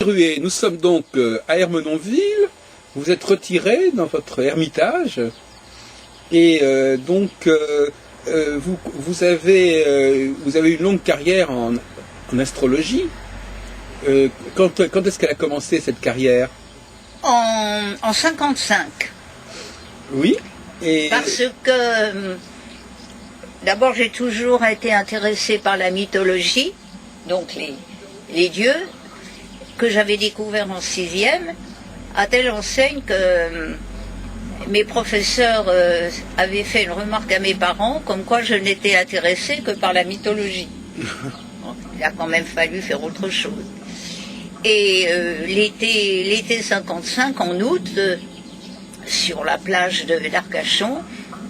Ruet, nous sommes donc à Ermenonville. Vous êtes retiré dans votre ermitage et vous avez une longue carrière en astrologie. Quand est-ce qu'elle a commencé cette carrière? En 55. Oui. Parce que d'abord j'ai toujours été intéressée par la mythologie, donc les dieux, que j'avais découvert en 6e, à telle enseigne que mes professeurs avaient fait une remarque à mes parents, comme quoi je n'étais intéressée que par la mythologie. Il a quand même fallu faire autre chose. Et l'été 55, en août, sur la plage d'Arcachon,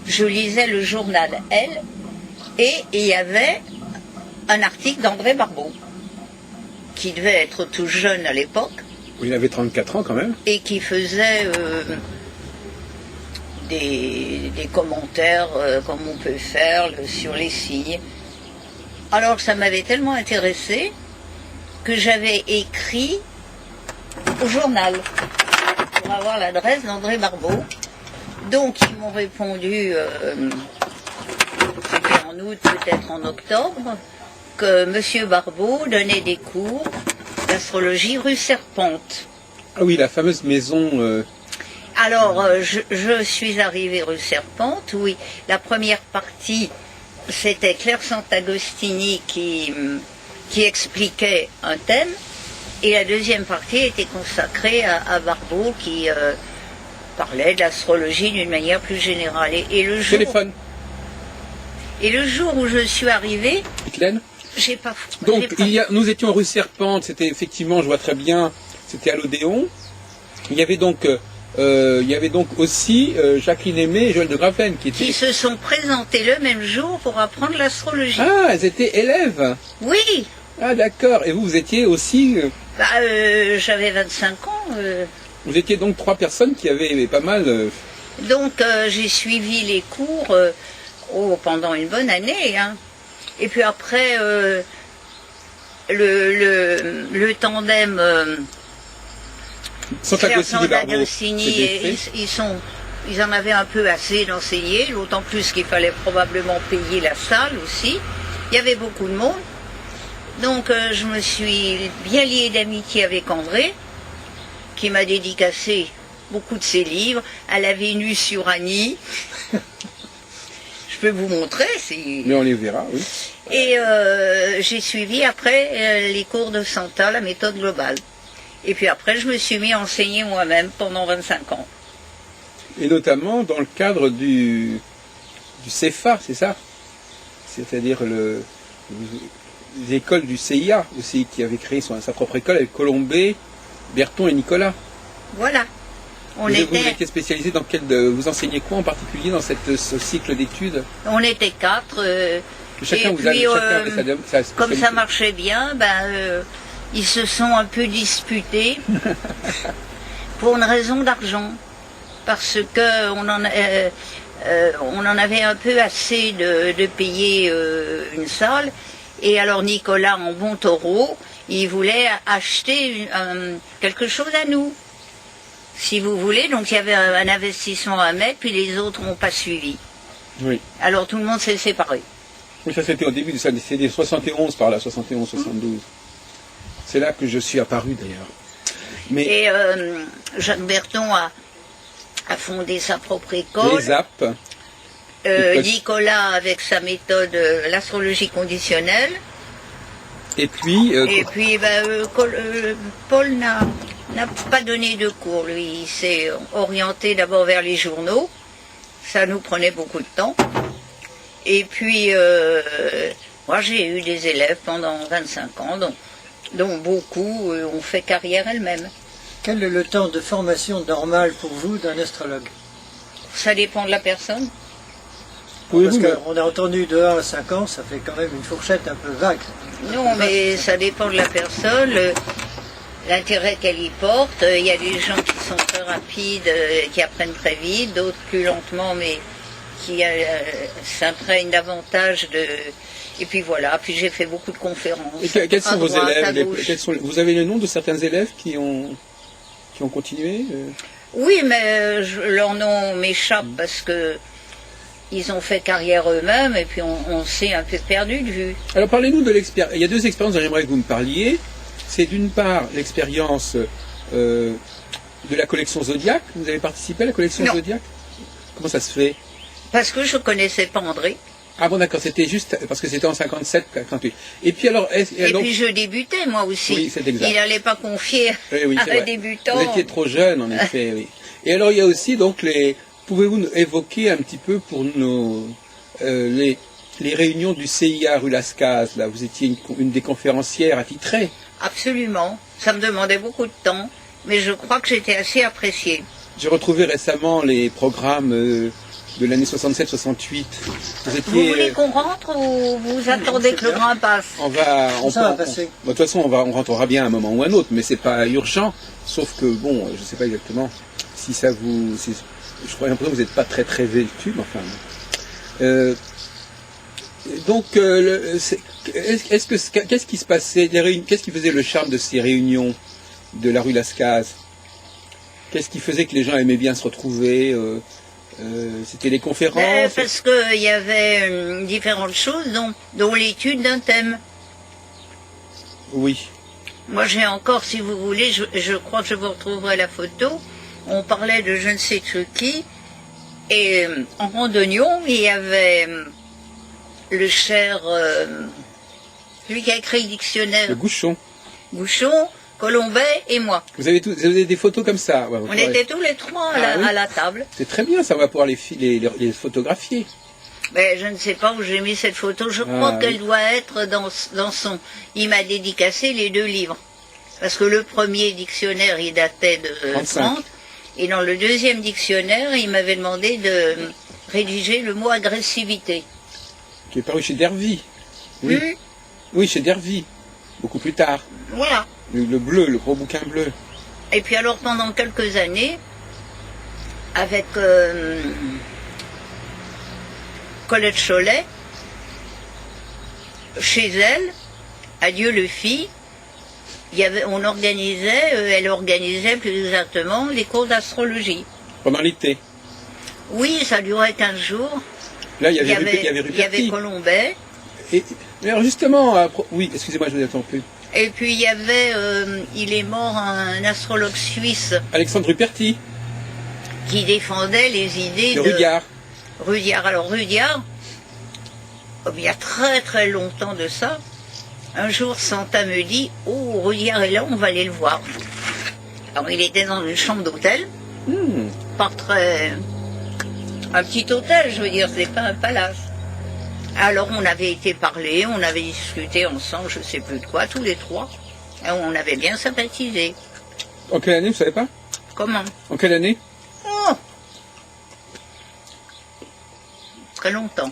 je lisais le journal Elle, et il y avait un article d'André Barbeau, qui devait être tout jeune à l'époque. Il avait 34 ans quand même. Et qui faisait des commentaires comme on peut faire sur les signes. Alors ça m'avait tellement intéressé que j'avais écrit au journal pour avoir l'adresse d'André Barbeau. Donc ils m'ont répondu, c'était en août, peut-être en octobre, que M. Barbeau donnait des cours d'astrologie rue Serpente. Ah oui, la fameuse maison... Alors, je suis arrivée rue Serpente, oui. La première partie, c'était Claire Sant'Agostini qui expliquait un thème, et la deuxième partie était consacrée à Barbeau qui parlait de l'astrologie d'une manière plus générale. Et le jour où je suis arrivée... J'ai pas. Donc nous étions rue Serpente, c'était effectivement, je vois très bien, c'était à l'Odéon. Il y avait donc aussi Jacqueline Aimé et Joël de Graven qui se sont présentés le même jour pour apprendre l'astrologie. Ah, elles étaient élèves. Oui. Ah d'accord. Et vous étiez aussi. J'avais 25 ans. Vous étiez donc 3 personnes qui avaient pas mal. Donc j'ai suivi les cours pendant une bonne année. Hein. Et puis après, le tandem Sant'Agostini, ils en avaient un peu assez d'enseigner, d'autant plus qu'il fallait probablement payer la salle aussi. Il y avait beaucoup de monde. Donc je me suis bien liée d'amitié avec André, qui m'a dédicacé beaucoup de ses livres, à la Vénus sur Annie. Je peux vous montrer. Mais on les verra, oui. Et j'ai suivi après les cours de Santa, la méthode globale. Et puis après, je me suis mis à enseigner moi-même pendant 25 ans. Et notamment dans le cadre du CEFA, c'est ça? C'est-à-dire les écoles du CIA aussi, qui avait créé sa propre école avec Colombet, Berton et Nicolas. Voilà. Vous étiez spécialisé dans vous enseignez quoi en particulier dans ce cycle d'études? On était 4. Chacun avait sa comme ça marchait bien, ils se sont un peu disputés pour une raison d'argent. Parce qu'on en avait un peu assez de payer une salle. Et alors Nicolas, en bon taureau, il voulait acheter quelque chose à nous. Si vous voulez, donc il y avait un investissement à mettre, puis les autres n'ont pas suivi. Oui. Alors tout le monde s'est séparé. Oui, ça c'était au début, c'était 71 par là, 71, 72. C'est là que je suis apparu d'ailleurs. Et Jacques Berton a fondé sa propre école. Les apps. Nicolas avec sa méthode, l'astrologie conditionnelle. Et puis Paul n'a pas donné de cours, lui. Il s'est orienté d'abord vers les journaux. Ça nous prenait beaucoup de temps. Et puis, moi j'ai eu des élèves pendant 25 ans, dont beaucoup ont fait carrière elles-mêmes. Quel est le temps de formation normal pour vous d'un astrologue? Ça dépend de la personne. Parce qu'on a entendu de 1 à 5 ans, ça fait quand même une fourchette un peu vague. Non, mais ça dépend de la personne, l'intérêt qu'elle y porte. Il y a des gens qui sont très rapides, qui apprennent très vite, d'autres plus lentement, mais s'imprègne davantage de... Et puis voilà, puis j'ai fait beaucoup de conférences. Et quels sont vos élèves vous avez le nom de certains élèves qui ont continué Oui, mais leur nom m'échappe parce que ils ont fait carrière eux-mêmes et puis on s'est un peu perdu de vue. Alors parlez-nous de l'expérience. Il y a deux expériences dont j'aimerais que vous me parliez. C'est d'une part l'expérience de la collection Zodiac. Vous avez participé à la collection Zodiac? Comment ça se fait? Parce que je ne connaissais pas André. Ah bon, d'accord, c'était juste parce que c'était en 57, 58. Et puis alors... Et puis je débutais moi aussi. Oui, c'est exact. Il n'allait pas confier à un débutant. Vous étiez trop jeune, en effet, oui. Et alors il y a aussi donc Pouvez-vous évoquer un petit peu pour nos les réunions du CIA rue Lascaz, là, vous étiez une des conférencières attitrées. Absolument. Ça me demandait beaucoup de temps, mais je crois que j'étais assez appréciée. J'ai retrouvé récemment les programmes de l'année 67-68. Vous voulez qu'on rentre ou vous attendez que le train passe? Ça va passer. De toute façon, on rentrera bien à un moment ou à un autre, mais c'est pas urgent. Sauf que, bon, je ne sais pas exactement si ça vous... je crois l'impression que vous n'êtes pas très très vêtu, mais enfin... donc, qu'est-ce qui se passait, qu'est-ce qui faisait le charme de ces réunions de la rue Lascaz? Qu'est-ce qui faisait que les gens aimaient bien se retrouver? C'était les conférences? Parce qu'il y avait différentes choses, dont l'étude d'un thème. Oui. Moi j'ai encore, si vous voulez, je crois que je vous retrouverai la photo, on parlait de je ne sais qui, et en randonnion, il y avait le cher, celui qui a écrit le dictionnaire. Le Gouchon. Gouchon, Colombet et moi. Vous avez des photos comme ça? Ouais, on était tous les trois à la table. C'est très bien, ça, on va pouvoir les photographier. Mais je ne sais pas où j'ai mis cette photo, je crois qu'elle doit être dans son... Il m'a dédicacé les 2 livres. Parce que le premier dictionnaire, il datait de 30. Et dans le deuxième dictionnaire, il m'avait demandé de rédiger le mot agressivité. Qui est paru chez Dervy. Oui. Oui, chez Dervy. Beaucoup plus tard. Voilà. Le bleu, le gros bouquin bleu. Et puis alors pendant quelques années, avec Colette Cholet, chez elle, à Dieu le fit, elle organisait plus exactement les cours d'astrologie. Pendant l'été? Oui, ça durait 15 jours. Là, il y avait Ruperti. Il y avait Colombet. Et alors justement, oui, excusez-moi, je vous attends plus. Et puis il y avait, il est mort, un astrologue suisse. Alexandre Ruperti. Qui défendait les idées de Rudyard. Rudyard. Alors Rudyard, il y a très très longtemps de ça, un jour Santa me dit, oh, Rudyard est là, on va aller le voir. Alors il était dans une chambre d'hôtel, pas très... un petit hôtel, je veux dire, c'est pas un palace. Alors on avait été parler, on avait discuté ensemble, je ne sais plus de quoi, tous les trois. Et on avait bien sympathisé. En quelle année, vous savez pas? Comment? En quelle année? Oh, très longtemps.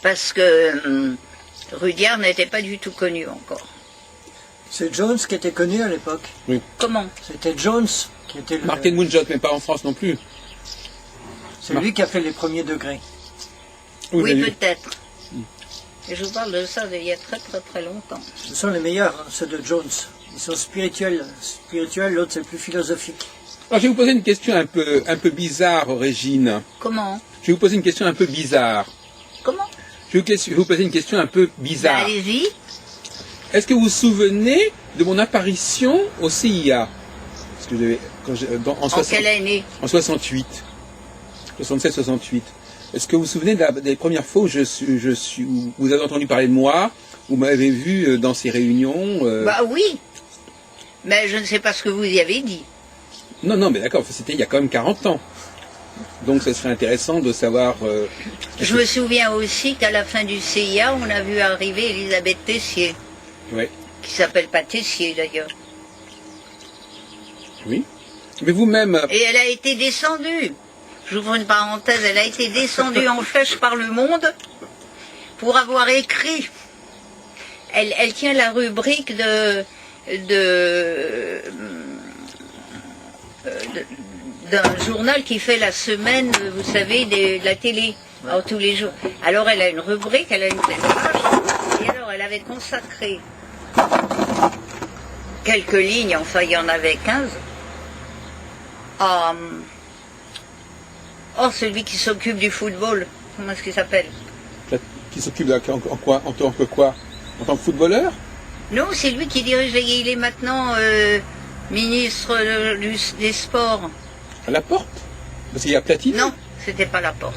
Parce que Rudyard n'était pas du tout connu encore. C'est Jones qui était connu à l'époque. Oui. Comment? C'était Jones qui était le... Martin Munjot, mais pas en France non plus. C'est lui qui a fait les premiers degrés. Oui, peut-être. Et je vous parle de ça il y a très très très longtemps. Ce sont les meilleurs, hein, ceux de Jones. Ils sont spirituels. L'autre c'est plus philosophique. Alors je vais vous poser une question un peu bizarre, Régine. Comment? Je vais vous poser une question un peu bizarre. Comment? Je vais vous poser une question un peu bizarre. Allez-y. Est-ce que vous vous souvenez de mon apparition au CIA? Parce que en quelle année? En 68. 67-68. Est-ce que vous vous souvenez des premières fois où où vous avez entendu parler de moi, vous m'avez vu dans ces réunions Bah oui, mais je ne sais pas ce que vous y avez dit. Non, mais d'accord, c'était il y a quand même 40 ans. Donc ce serait intéressant de savoir... je me souviens aussi qu'à la fin du CIA, on a vu arriver Elisabeth Tessier. Oui. Qui s'appelle pas Tessier d'ailleurs. Oui. Mais vous-même... Et elle a été descendue. J'ouvre une parenthèse, elle a été descendue en flèche par le monde pour avoir écrit. Elle tient la rubrique d'un journal qui fait la semaine, vous savez, de la télé, alors, tous les jours. Alors elle a une rubrique, elle a une pleine page, et alors elle avait consacré quelques lignes, enfin il y en avait 15, à celui qui s'occupe du football, comment est-ce qu'il s'appelle? Qui s'occupe en quoi? En tant que quoi? En tant que footballeur? Non, c'est lui qui dirige, il est maintenant ministre des Sports. À la porte? Parce qu'il y a Platini? Non, c'était pas la porte.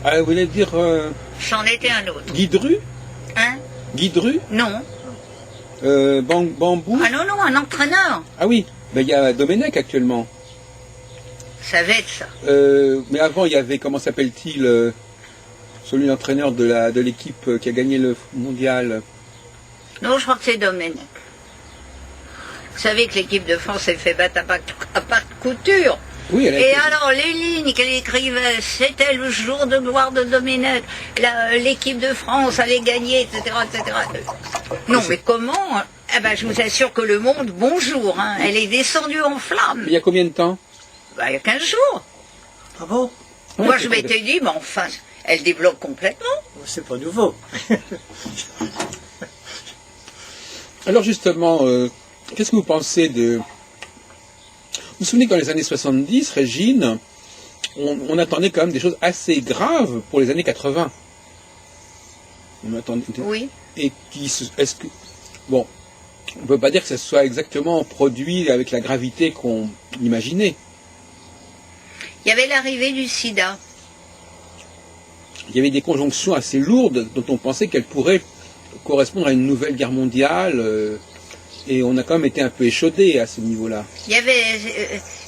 Ah, vous voulez dire C'en était un autre. Guy Dru? Hein? Guy Dru? Non. Bambou? Ah non, un entraîneur. Ah oui, ben, il y a Domenech actuellement. Ça va être ça. Mais avant, il y avait, comment s'appelle-t-il, celui l'entraîneur de l'équipe qui a gagné le mondial. Non, je crois que c'est Domenech. Vous savez que l'équipe de France s'est fait battre à pas de couture. Oui, Et alors, les lignes qu'elle écrivait, c'était le jour de gloire de Domenech, l'équipe de France allait gagner, etc., etc. Non, mais comment? Eh ben, je vous assure que le monde, bonjour, hein, elle est descendue en flammes. Il y a combien de temps? Ben, il y a 15 jours. Ah bon? Ouais, Moi, je m'étais dit, mais enfin, elle débloque complètement. C'est pas nouveau. Alors justement, qu'est-ce que vous pensez de... Vous vous souvenez que dans les années 70, Régine, on attendait quand même des choses assez graves pour les années 80. On attendait... Oui. Et est-ce que... Bon, on ne peut pas dire que ce soit exactement produit avec la gravité qu'on imaginait. Il y avait l'arrivée du sida. Il y avait des conjonctions assez lourdes dont on pensait qu'elles pourraient correspondre à une nouvelle guerre mondiale. Et on a quand même été un peu échaudé à ce niveau-là. Il y avait,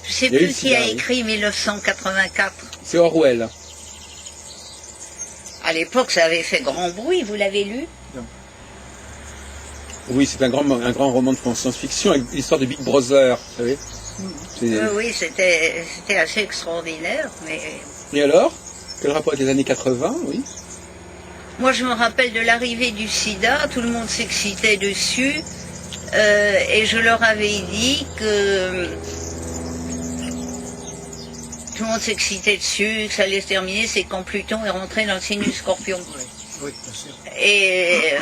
je ne sais plus qui a écrit 1984. C'est Orwell. À l'époque, ça avait fait grand bruit, vous l'avez lu? Non. Oui, c'est un grand roman de science-fiction avec l'histoire de Big Brother, vous savez. Oui, c'était assez extraordinaire. Mais... Et alors? Quel rapport avec les années 80, oui? Moi, je me rappelle de l'arrivée du sida, tout le monde s'excitait dessus. Et je leur avais dit que tout le monde s'excitait dessus, que ça allait se terminer, c'est quand Pluton est rentré dans le signe du Scorpion. Oui, bien sûr. Et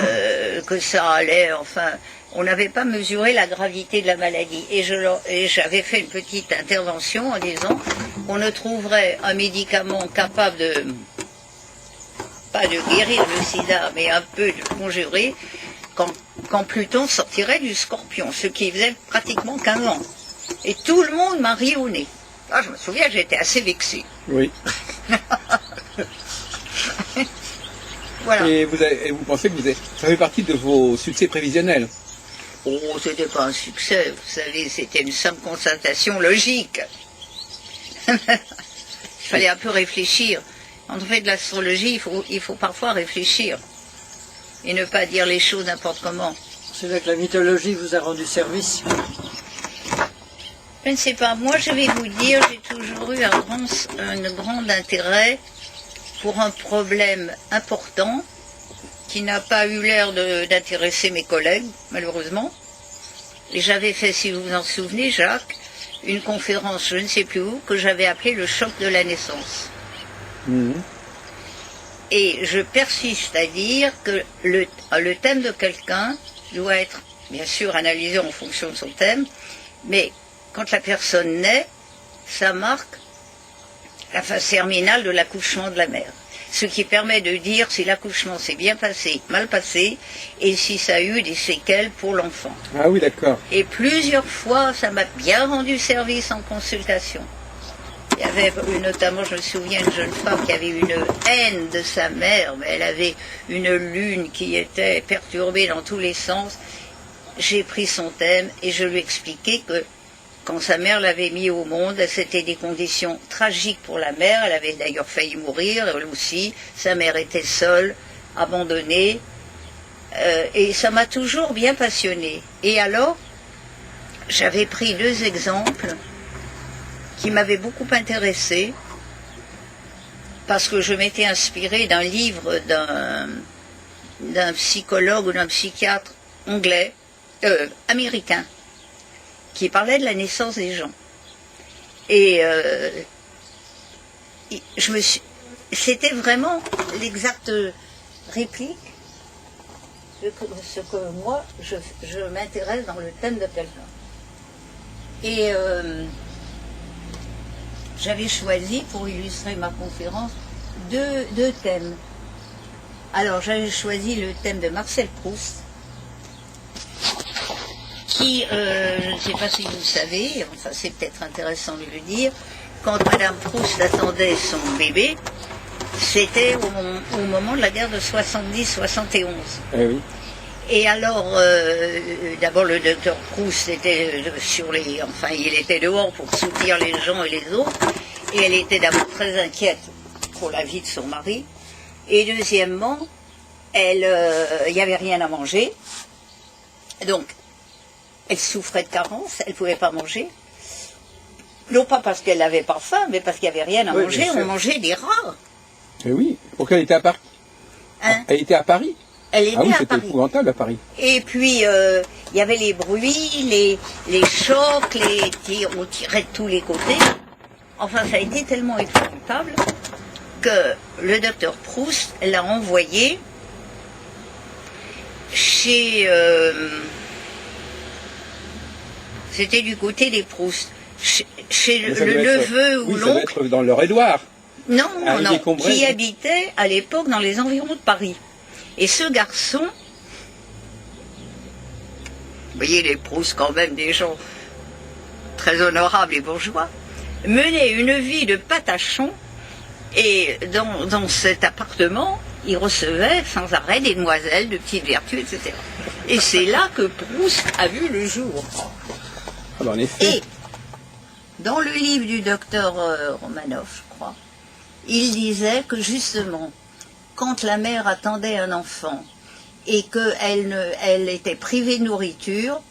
que ça allait, enfin, on n'avait pas mesuré la gravité de la maladie. Et j'avais fait une petite intervention en disant qu'on ne trouverait un médicament capable de, pas de guérir le sida, mais un peu de conjurer, quand Pluton sortirait du Scorpion, ce qui faisait pratiquement 15 ans. Et tout le monde m'a ri au nez. Ah, je me souviens, j'étais assez vexée. Oui. Voilà. Et vous pensez que ça fait partie de vos succès prévisionnels? Oh, c'était pas un succès, vous savez, c'était une simple constatation logique. Il fallait un peu réfléchir. Quand on fait de l'astrologie, il faut parfois réfléchir. Et ne pas dire les choses n'importe comment. C'est là que la mythologie vous a rendu service. Je ne sais pas. Moi, je vais vous dire, j'ai toujours eu un grand intérêt pour un problème important qui n'a pas eu l'air d'intéresser mes collègues, malheureusement. Et j'avais fait, si vous vous en souvenez, Jacques, une conférence, je ne sais plus où, que j'avais appelée le choc de la naissance. Mmh. Et je persiste à dire que le thème de quelqu'un doit être, bien sûr, analysé en fonction de son thème, mais quand la personne naît, ça marque la phase terminale de l'accouchement de la mère. Ce qui permet de dire si l'accouchement s'est bien passé, mal passé, et si ça a eu des séquelles pour l'enfant. Ah oui, d'accord. Et plusieurs fois, ça m'a bien rendu service en consultation. Il y avait notamment, je me souviens, une jeune femme qui avait une haine de sa mère, mais elle avait une lune qui était perturbée dans tous les sens. J'ai pris son thème et je lui ai expliqué que quand sa mère l'avait mis au monde, c'était des conditions tragiques pour la mère. Elle avait d'ailleurs failli mourir, elle aussi. Sa mère était seule, abandonnée. Et ça m'a toujours bien passionnée. Et alors, j'avais pris 2 exemples qui m'avaient beaucoup intéressée, parce que je m'étais inspirée d'un livre d'un psychologue ou d'un psychiatre américain, qui parlait de la naissance des gens. Et c'était vraiment l'exacte réplique de ce que moi, je m'intéresse dans le thème de quelqu'un. Et j'avais choisi, pour illustrer ma conférence, deux thèmes. Alors, j'avais choisi le thème de Marcel Proust, qui, je ne sais pas si vous le savez, enfin c'est peut-être intéressant de le dire, quand Madame Proust attendait son bébé, c'était au moment de la guerre de 70-71. Eh oui. Et alors, d'abord le docteur Proust était il était dehors pour soutenir les gens et les autres, et elle était d'abord très inquiète pour la vie de son mari, et deuxièmement, il n'y avait rien à manger, donc elle souffrait de carence, elle ne pouvait pas manger, non pas parce qu'elle n'avait pas faim, mais parce qu'il n'y avait rien à manger, on mangeait des rats. Eh oui, pourquoi elle était à Paris? Hein? Elle était à Paris? Elle était ah oui, à c'était Paris. Épouvantable à Paris. Et puis, il y avait les bruits, les chocs, on tirait de tous les côtés. Enfin, ça a été tellement épouvantable que le docteur Proust l'a envoyé chez... c'était du côté des Proust. Chez le neveu ou oui, ça doit l'oncle. être dans l'Eure-et-Loir. Non, Henri Combray, qui habitait à l'époque dans les environs de Paris. Et ce garçon, vous voyez les Proust quand même des gens très honorables et bourgeois, menait une vie de patachon et dans cet appartement, il recevait sans arrêt des demoiselles de petites vertus, etc. Et c'est là que Proust a vu le jour. Ah ben, en effet. Et dans le livre du docteur Romanoff, je crois, il disait que justement, quand la mère attendait un enfant et qu'elle était privée de nourriture,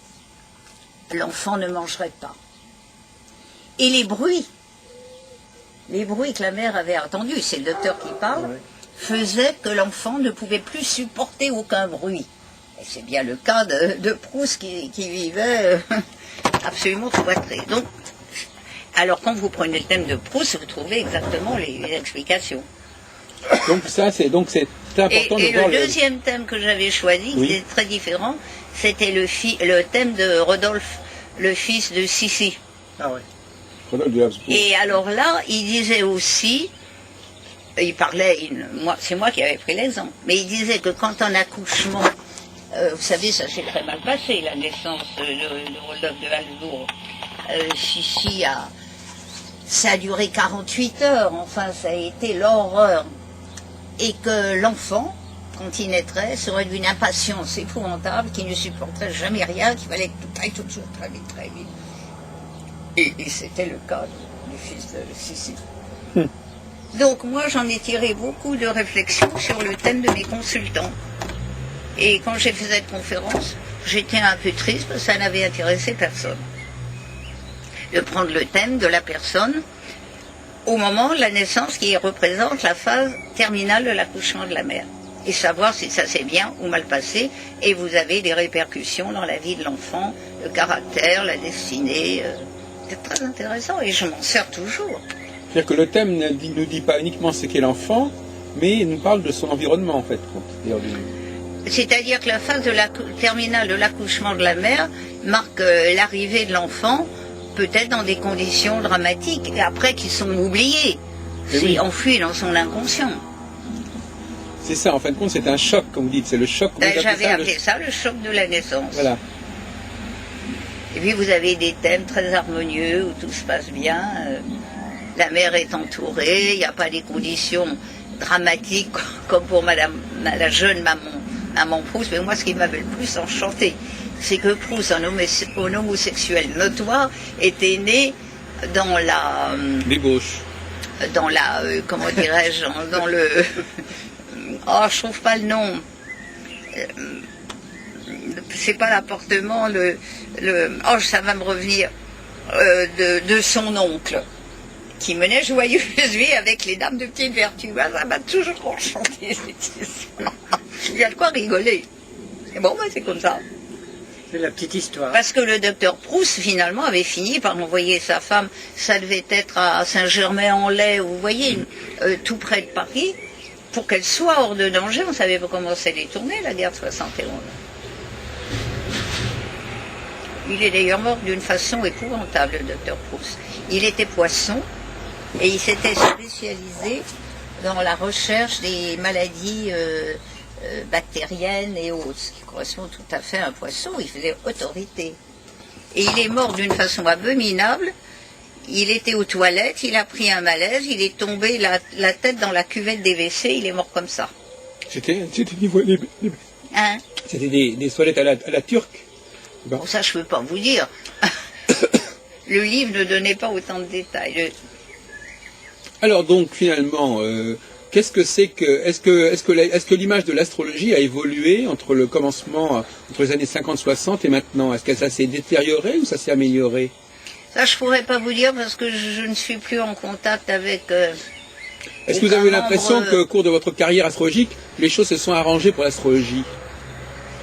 l'enfant ne mangerait pas. Et les bruits que la mère avait entendus, c'est le docteur qui parle, faisaient que l'enfant ne pouvait plus supporter aucun bruit. Et c'est bien le cas de Proust qui vivait absolument cloîtré. Donc, alors quand vous prenez le thème de Proust, vous trouvez exactement les explications. Donc c'est important de voir le deuxième thème que j'avais choisi, qui était très différent, c'était le thème de Rodolphe, le fils de Sissi. Ah oui. Et alors là, il disait aussi, il parlait, c'est moi qui avais pris l'exemple, mais il disait que quand un accouchement, vous savez, ça s'est très mal passé, la naissance de Rodolphe de Halsbourg. Sissi ça a duré 48 heures, enfin ça a été l'horreur. Et que l'enfant, quand il naîtrait, serait d'une impatience épouvantable, qui ne supporterait jamais rien, qu'il fallait que tout aille toujours très vite, très vite. Et c'était le cas du fils de Sissi. Donc moi j'en ai tiré beaucoup de réflexions sur le thème de mes consultants. Et quand j'ai fait cette conférence, j'étais un peu triste parce que ça n'avait intéressé personne. De prendre le thème de la personne au moment de la naissance qui représente la phase terminale de l'accouchement de la mère. Et savoir si ça s'est bien ou mal passé, et vous avez des répercussions dans la vie de l'enfant, le caractère, la destinée. C'est très intéressant et je m'en sers toujours. C'est-à-dire que le thème ne nous dit pas uniquement ce qu'est l'enfant, mais il nous parle de son environnement en fait. C'est-à-dire que la phase terminale de l'accouchement de la mère marque l'arrivée de l'enfant, peut-être dans des conditions dramatiques, et après qui sont oubliées, enfouies dans son inconscient. C'est ça, en fin de compte, c'est un choc, comme vous dites, c'est le choc. J'avais appelé ça le choc de la naissance. Voilà. Et puis vous avez des thèmes très harmonieux, où tout se passe bien, la mère est entourée, il n'y a pas des conditions dramatiques, comme pour la jeune maman Proust, mais moi ce qui m'avait le plus enchanté, c'est que Proust, un homosexuel notoire, était né dans la... débauche. Dans la... comment dirais-je, dans le... Oh, je trouve pas le nom. C'est pas l'appartement, oh, ça va me revenir. De son oncle, qui menait joyeuse vie avec les dames de petite vertu. Ben, ça m'a toujours enchanté cette histoire. Il y a de quoi rigoler. Et bon, ben, c'est comme ça. C'est la petite histoire. Parce que le docteur Proust, finalement, avait fini par envoyer sa femme, ça devait être à Saint-Germain-en-Laye, vous voyez, tout près de Paris, pour qu'elle soit hors de danger. On ne savait pas comment ça allait tourner, la guerre de 71. Il est d'ailleurs mort d'une façon épouvantable, le docteur Proust. Il était poisson et il s'était spécialisé dans la recherche des maladies bactériennes et autres, ce qui correspond tout à fait à un poisson. Il faisait autorité. Et il est mort d'une façon abominable. Il était aux toilettes, il a pris un malaise, il est tombé la tête dans la cuvette des WC, il est mort comme ça. C'était Hein? des toilettes à la turque. Bon, ça, je ne peux pas vous dire. Le livre ne donnait pas autant de détails. Alors donc, finalement, qu'est-ce que c'est que... Est-ce que l'image de l'astrologie a évolué entre le commencement, entre les années 50-60 et maintenant? Est-ce que ça s'est détérioré ou ça s'est amélioré? Ça, je pourrais pas vous dire parce que je ne suis plus en contact avec... Est-ce que vous avez l'impression qu'au cours de votre carrière astrologique, les choses se sont arrangées pour l'astrologie?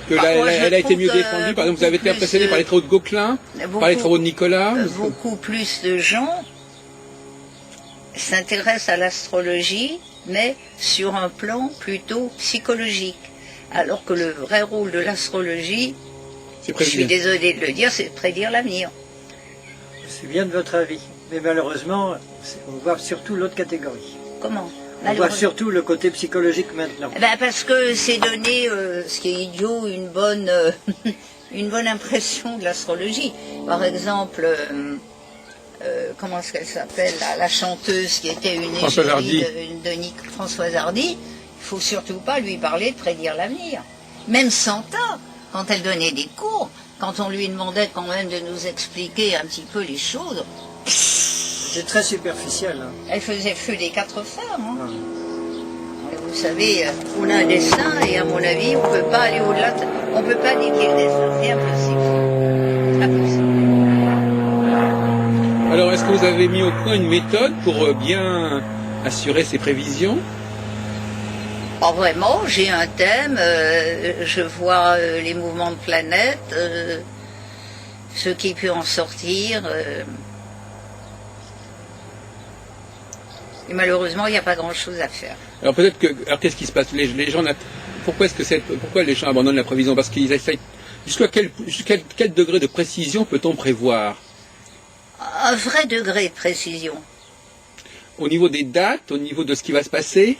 Que elle a été mieux défendue? Par exemple, vous avez été impressionné par les travaux de Gauquelin, par les travaux de Nicolas? Beaucoup plus de gens s'intéressent à l'astrologie, mais sur un plan plutôt psychologique. Alors que le vrai rôle de l'astrologie, je suis désolé de le dire, c'est de prédire l'avenir. C'est bien de votre avis. Mais malheureusement, on voit surtout l'autre catégorie. Comment? On voit surtout le côté psychologique maintenant. Parce que c'est donné, ce qui est idiot, une bonne impression de l'astrologie. Par exemple, comment est-ce qu'elle s'appelle, la chanteuse qui était une égérie de Françoise Hardy, il ne faut surtout pas lui parler de prédire l'avenir. Même Santa, quand elle donnait des cours, quand on lui demandait quand même de nous expliquer un petit peu les choses, c'est très superficiel. Hein. Elle faisait feu des quatre fers. Hein. Ah. Vous savez, on a un destin et à mon avis, on ne peut pas aller au-delà. On ne peut pas niquer le destin. C'est impossible. Impossible. Alors, est-ce que vous avez mis au point une méthode pour bien assurer ces prévisions? Oh, vraiment, j'ai un thème. Je vois les mouvements de planètes, ce qui peut en sortir. Et malheureusement, il n'y a pas grand-chose à faire. Alors peut-être que, alors qu'est-ce qui se passe? Les gens, pourquoi les gens abandonnent la prévision? Parce qu'ils essayent. Jusqu'à quel degré de précision peut-on prévoir? Un vrai degré de précision. Au niveau des dates, au niveau de ce qui va se passer?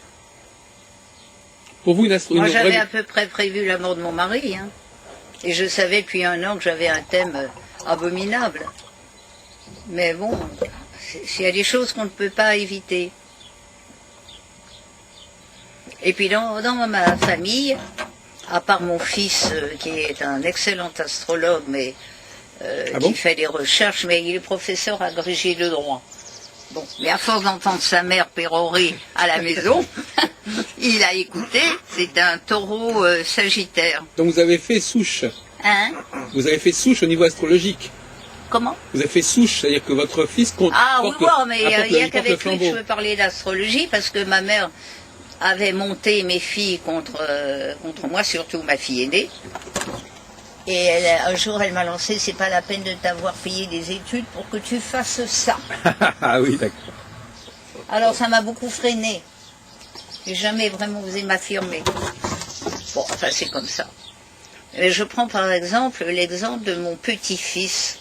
Pour vous, moi, j'avais à peu près prévu la mort de mon mari, hein. Et je savais depuis un an que j'avais un thème abominable. Mais bon, il y a des choses qu'on ne peut pas éviter. Et puis dans ma famille, à part mon fils qui est un excellent astrologue, mais qui fait des recherches, mais il est professeur agrégé de droit. Bon, mais à force d'entendre sa mère pérorer à la maison, il a écouté, c'est un taureau sagittaire. Donc vous avez fait souche. Hein? Vous avez fait souche au niveau astrologique. Comment? Vous avez fait souche, c'est-à-dire que votre fils compte. Ah oui, mais il n'y a qu'avec lui que je veux parler d'astrologie, parce que ma mère avait monté mes filles contre moi, surtout ma fille aînée. Et un jour, elle m'a lancé, c'est pas la peine de t'avoir payé des études pour que tu fasses ça. Ah oui, d'accord. Alors ça m'a beaucoup freiné. J'ai jamais vraiment osé m'affirmer. Bon, enfin c'est comme ça. Mais je prends par exemple l'exemple de mon petit-fils,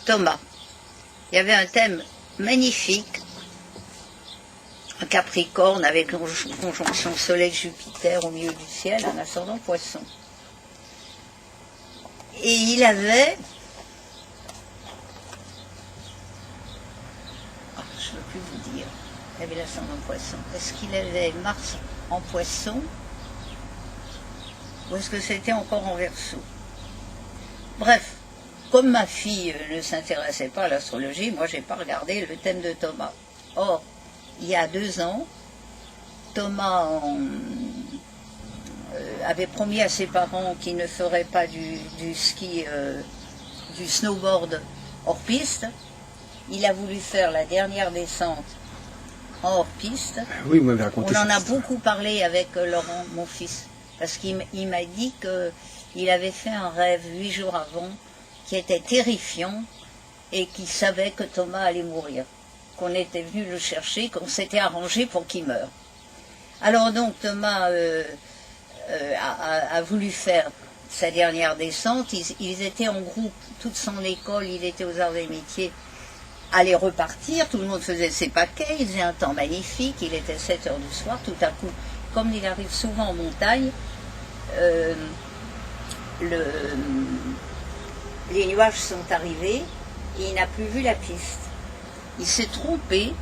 Thomas. Il y avait un thème magnifique, un Capricorne avec une conjonction Soleil-Jupiter au milieu du ciel, un ascendant Poisson. Et il avait, je ne peux plus vous dire, il avait l'ascendant Poisson. Est-ce qu'il avait Mars en Poisson ou est-ce que c'était encore en Verseau? Bref, comme ma fille ne s'intéressait pas à l'astrologie, moi j'ai pas regardé le thème de Thomas. Or, il y a 2 ans, Thomas avait promis à ses parents qu'il ne ferait pas du ski, du snowboard hors piste. Il a voulu faire la dernière descente en hors piste. Oui, vous m'avez raconté. On en a beaucoup parlé avec Laurent, mon fils, parce qu'il m'a dit il avait fait un rêve 8 jours avant qui était terrifiant et qui savait que Thomas allait mourir, qu'on était venu le chercher, qu'on s'était arrangé pour qu'il meure. Alors donc Thomas a voulu faire sa dernière descente. Ils étaient en groupe, toute son école, il était aux Arts et Métiers, allait repartir, tout le monde faisait ses paquets, il faisait un temps magnifique, il était 7 heures du soir, tout à coup, comme il arrive souvent en montagne, les nuages sont arrivés et il n'a plus vu la piste. Il s'est trompé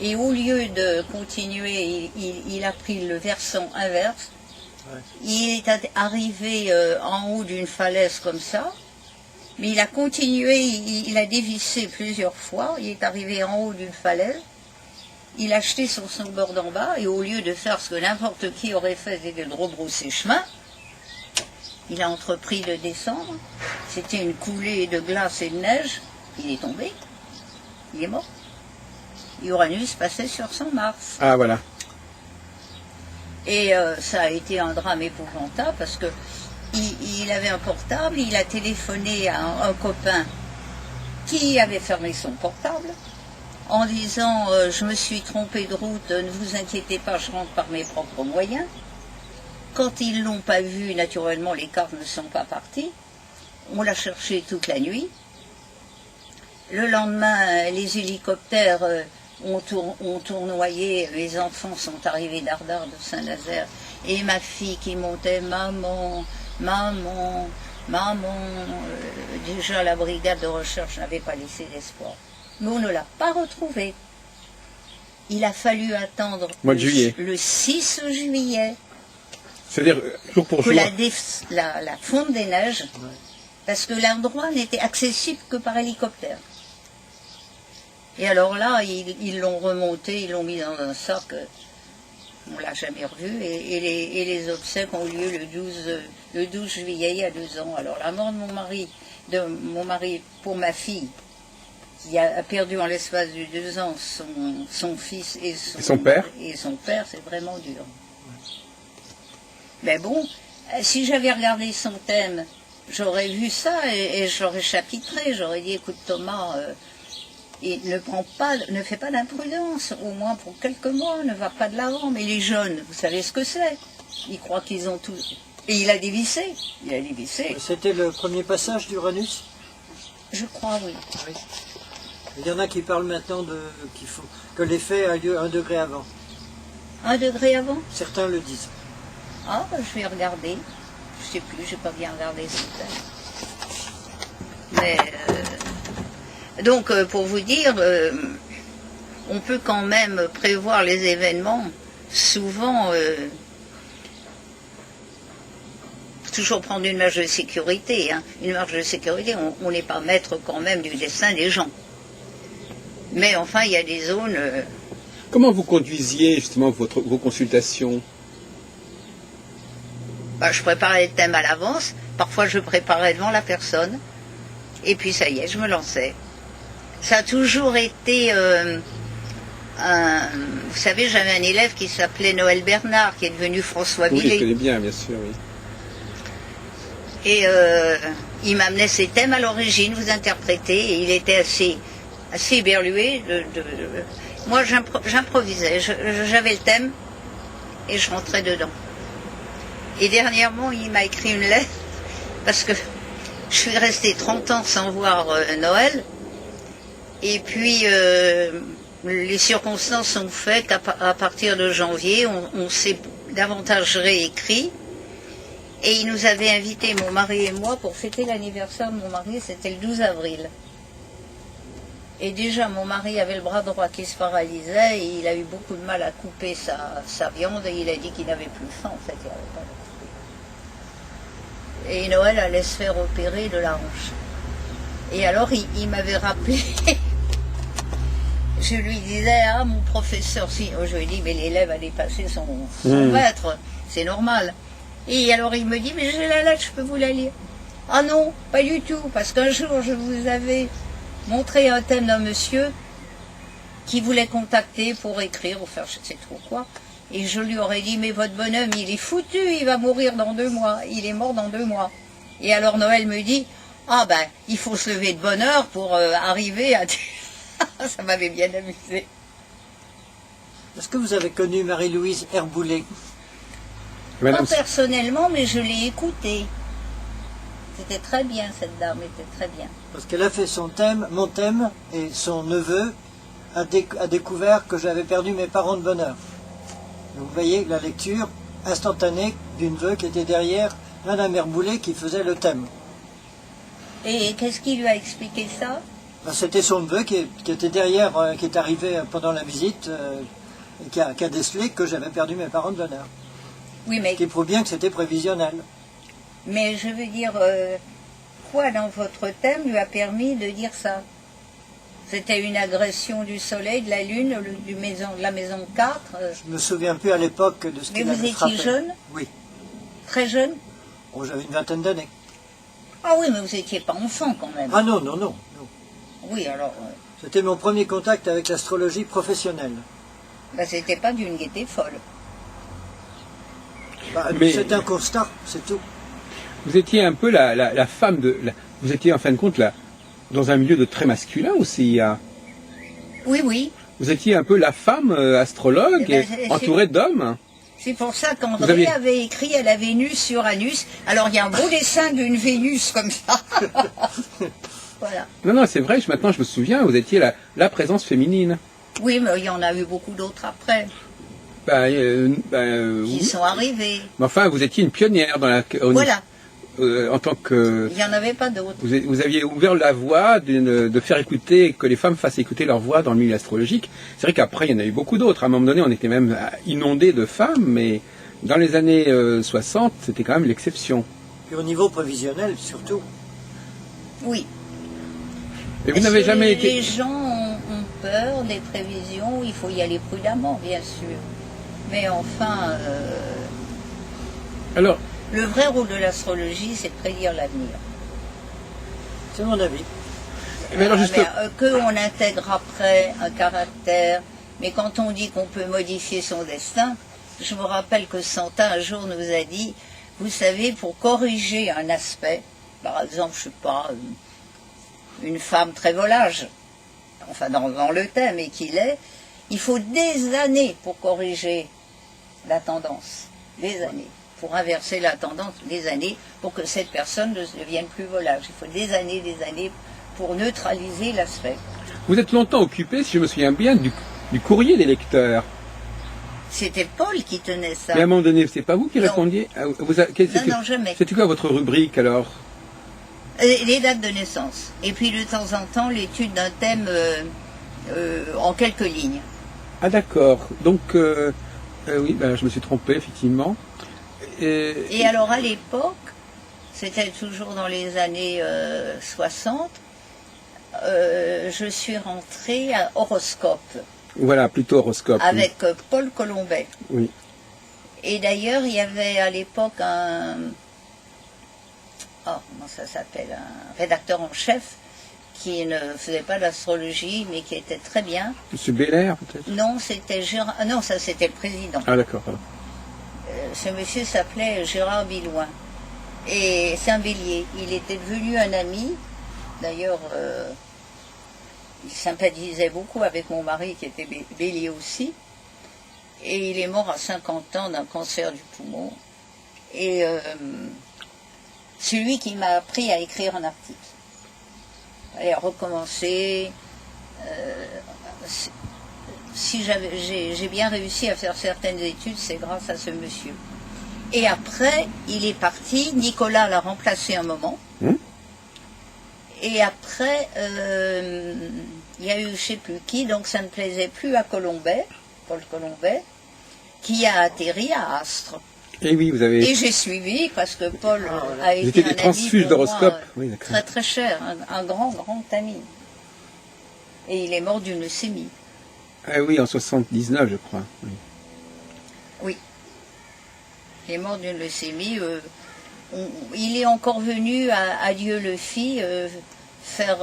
et au lieu de continuer, il a pris le versant inverse. Ouais. Il est arrivé en haut d'une falaise comme ça, mais il a continué, il a dévissé plusieurs fois, il est arrivé en haut d'une falaise, il a jeté son snowboard en bas, et au lieu de faire ce que n'importe qui aurait fait, c'était de rebrousser chemin, il a entrepris de descendre, c'était une coulée de glace et de neige, il est tombé, il est mort. Uranus passait sur son Mars. Ah voilà. Et ça a été un drame épouvantable parce que il avait un portable, il a téléphoné à un copain qui avait fermé son portable en disant je me suis trompé de route, ne vous inquiétez pas, je rentre par mes propres moyens. Quand ils l'ont pas vu, naturellement les cartes ne sont pas parties. On l'a cherché toute la nuit. Le lendemain, les hélicoptères ont tournoyé, les enfants sont arrivés d'Ardard, de Saint-Nazaire, et ma fille qui montait, maman, maman, maman. Déjà la brigade de recherche n'avait pas laissé d'espoir. Mais on ne l'a pas retrouvé. Il a fallu attendre le 6 juillet. C'est-à-dire jour pour jour. La fonte des neiges, parce que l'endroit n'était accessible que par hélicoptère. Et alors là, ils l'ont remonté, ils l'ont mis dans un sac, on ne l'a jamais revu, et les obsèques ont eu lieu le 12 juillet, il y a 2 ans. Alors la mort de mon mari pour ma fille, qui a perdu en l'espace de 2 ans son fils et son père, c'est vraiment dur. Mais bon, si j'avais regardé son thème, j'aurais vu ça et j'aurais chapitré, j'aurais dit, écoute Thomas, ne fais pas d'imprudence, au moins pour quelques mois, ne va pas de l'avant. Mais les jeunes, vous savez ce que c'est, ils croient qu'ils ont tout. Et il a dévissé, C'était le premier passage d'Uranus? Je crois, oui. Oui. Il y en a qui parlent maintenant que l'effet a lieu 1 degré avant. 1 degré avant? Certains le disent. Ah, je vais regarder. Je sais plus, j'ai pas bien regardé ce thème. Mais donc, pour vous dire, on peut quand même prévoir les événements. Souvent, toujours prendre une marge de sécurité. Hein. Une marge de sécurité, on n'est pas maître quand même du destin des gens. Mais enfin, il y a des zones... Comment vous conduisiez justement vos consultations? Je préparais le thème à l'avance. Parfois, je préparais devant la personne. Et puis, ça y est, je me lançais. Ça a toujours été... vous savez, j'avais un élève qui s'appelait Noël Bernard, qui est devenu François Villet. Oui, je connais bien, bien sûr, oui. Et il m'amenait ses thèmes à l'origine, vous interprétez, et il était assez éberlué. Moi, j'improvisais. J'avais le thème, et je rentrais dedans. Et dernièrement, il m'a écrit une lettre, parce que je suis restée 30 ans sans voir Noël, et puis les circonstances sont faites qu'à partir de janvier, on s'est davantage réécrit, et il nous avait invités, mon mari et moi, pour fêter l'anniversaire de mon mari, c'était le 12 avril. Et déjà, mon mari avait le bras droit qui se paralysait, et il a eu beaucoup de mal à couper sa viande, et il a dit qu'il n'avait plus faim, en fait, il n'avait pas de couper. Et Noël allait se faire opérer de la hanche. Et alors, il m'avait rappelé, je lui disais, ah, mon professeur, si, je lui ai dit, mais l'élève a dépassé son maître, c'est normal. Et alors, il me dit, mais j'ai la lettre, je peux vous la lire. Ah non, pas du tout, parce qu'un jour, je vous avais montré un thème d'un monsieur qui voulait contacter pour écrire ou faire je ne sais trop quoi. Et je lui aurais dit, mais votre bonhomme, il est foutu, il va mourir dans 2 mois. Il est mort dans 2 mois. Et alors Noël me dit, ah ben, il faut se lever de bonne heure pour arriver à... Ça m'avait bien amusé. Est-ce que vous avez connu Marie-Louise Herboulet? Pas personnellement, mais je l'ai écoutée. C'était très bien, cette dame était très bien. Parce qu'elle a fait son thème, mon thème, et son neveu a découvert que j'avais perdu mes parents de bonne heure. Donc vous voyez la lecture instantanée du neveu qui était derrière Madame Herboulet qui faisait le thème. Et qu'est-ce qui lui a expliqué ça? Ben, c'était son neveu qui était derrière, qui est arrivé pendant la visite, et qui a décelé que j'avais perdu mes parents de bonne heure. Oui, mais... Ce qui prouve bien que c'était prévisionnel. Mais je veux dire, quoi dans votre thème lui a permis de dire ça? C'était une agression du soleil, de la lune, de la maison 4 Je me souviens plus à l'époque de ce qu'il avait frappé. Mais vous étiez jeune? Oui. Très jeune? Oh, j'avais une vingtaine d'années. Ah oui, mais vous n'étiez pas enfant quand même. Ah non, non, non. non. Oui, alors... C'était mon premier contact avec l'astrologie professionnelle. Ben, c'était pas d'une gaieté folle. Bah, mais... C'est un constat, c'est tout. Vous étiez un peu la femme de... Vous étiez en fin de compte dans un milieu de très masculin aussi. Oui, oui. Vous étiez un peu la femme astrologue, entourée d'hommes. C'est pour ça qu'André avait écrit à la Vénus sur Anus. Alors il y a un beau dessin d'une Vénus comme ça. Voilà. Non, non, c'est vrai, maintenant je me souviens, vous étiez la présence féminine. Oui, mais il y en a eu beaucoup d'autres après. Qui sont arrivés. Mais enfin, vous étiez une pionnière dans voilà. En tant que... Il n'y en avait pas d'autres. Vous aviez ouvert la voie de faire écouter, que les femmes fassent écouter leur voix dans le milieu astrologique. C'est vrai qu'après, il y en a eu beaucoup d'autres. À un moment donné, on était même inondé de femmes, mais dans les années 60, c'était quand même l'exception. Et au niveau prévisionnel, surtout. Oui. Et vous n'avez jamais été... Les gens ont peur des prévisions, il faut y aller prudemment, bien sûr. Mais enfin... Alors... Le vrai rôle de l'astrologie, c'est de prédire l'avenir. C'est mon avis. Mais alors juste... qu'on intègre après un caractère, mais quand on dit qu'on peut modifier son destin, je me rappelle que Santa un jour nous a dit, vous savez, pour corriger un aspect, par exemple, je ne sais pas, une femme très volage, enfin dans le thème et qu'il est, il faut des années pour corriger la tendance, des années. Pour inverser la tendance, des années, pour que cette personne ne devienne plus volage. Il faut des années pour neutraliser l'aspect. Vous êtes longtemps occupé, si je me souviens bien, du courrier des lecteurs. C'était Paul qui tenait ça. Mais à un moment donné, c'est pas vous qui répondiez? Non, jamais. C'était quoi votre rubrique alors? Les dates de naissance. Et puis de temps en temps, l'étude d'un thème en quelques lignes. Ah d'accord. Donc, oui, je me suis trompé, effectivement. Et alors à l'époque, c'était toujours dans les années 60, je suis rentrée à Horoscope. Voilà, plutôt Horoscope. Avec Paul Colombet. Oui. Et d'ailleurs, il y avait à l'époque comment ça s'appelle, un rédacteur en chef qui ne faisait pas d'astrologie, mais qui était très bien. Monsieur Belair, peut-être? Non, c'était Gérard... Non, ça c'était le président. Ah d'accord. Ce monsieur s'appelait Gérard Billouin. Et c'est un bélier. Il était devenu un ami. D'ailleurs, il sympathisait beaucoup avec mon mari qui était bélier aussi. Et il est mort à 50 ans d'un cancer du poumon. Et c'est lui qui m'a appris à écrire un article. Et à recommencer. Si j'ai bien réussi à faire certaines études, c'est grâce à ce monsieur. Et après, il est parti, Nicolas l'a remplacé un moment. Et après, il y a eu je ne sais plus qui, donc ça ne plaisait plus à Colombet, Paul Colombet, qui a atterri à Astre. Et oui, vous avez... Et j'ai suivi, parce que Paul a été étiez un des transfuges ami d'horoscope. Oui, très très cher, un grand ami. Et il est mort d'une leucémie. Ah oui, en 79, je crois. Oui. Oui. Il est mort d'une leucémie. Il est encore venu à Dieu le fit faire